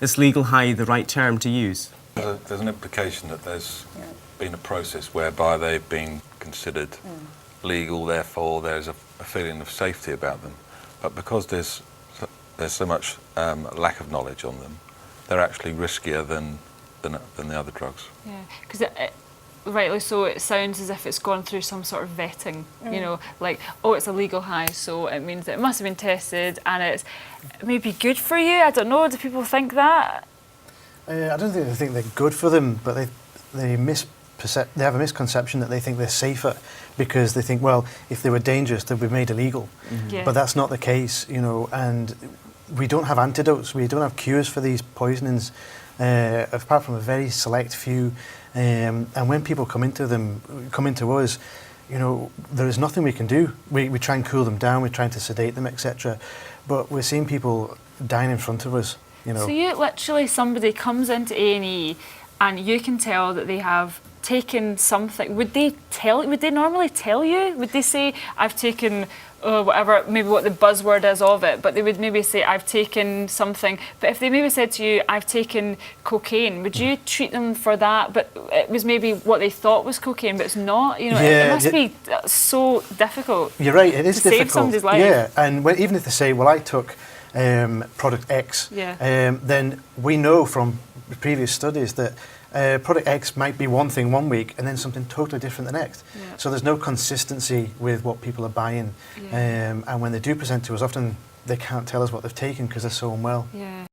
is legal high the right term to use? There's an implication that there's been a process whereby they've been considered legal, therefore there's a feeling of safety about them. But because there's so much lack of knowledge on them, they're actually riskier than the other drugs. Yeah, because rightly so, it sounds as if it's gone through some sort of vetting, you know, like, oh, it's a legal high, so it means that it must have been tested and it's maybe good for you. I don't know, do people think that? I don't think they think they're good for them, but they have a misconception that they think they're safer because they think, well, if they were dangerous, they'd be made illegal. Yeah. But that's not the case, you know, and we don't have antidotes, we don't have cures for these poisonings, apart from a very select few. And when people come into us, you know, there is nothing we can do. We try and cool them down, we're trying to sedate them, etc. But we're seeing people dying in front of us, you know. So you literally, somebody comes into A&E and you can tell that they have taken something. Would they normally tell you? Would they say, I've taken whatever, maybe what the buzzword is of it, but they would maybe say, I've taken something. But if they maybe said to you, I've taken cocaine, would you treat them for that? But it was maybe what they thought was cocaine, but it's not. You know, it must be so difficult. You're right, it is to difficult. Save somebody's life. Yeah, and even if they say, well, I took product X, then we know from previous studies that product X might be one thing one week and then something totally different the next. Yeah. So there's no consistency with what people are buying. Yeah. And when they do present to us, often they can't tell us what they've taken because they're so unwell. Yeah.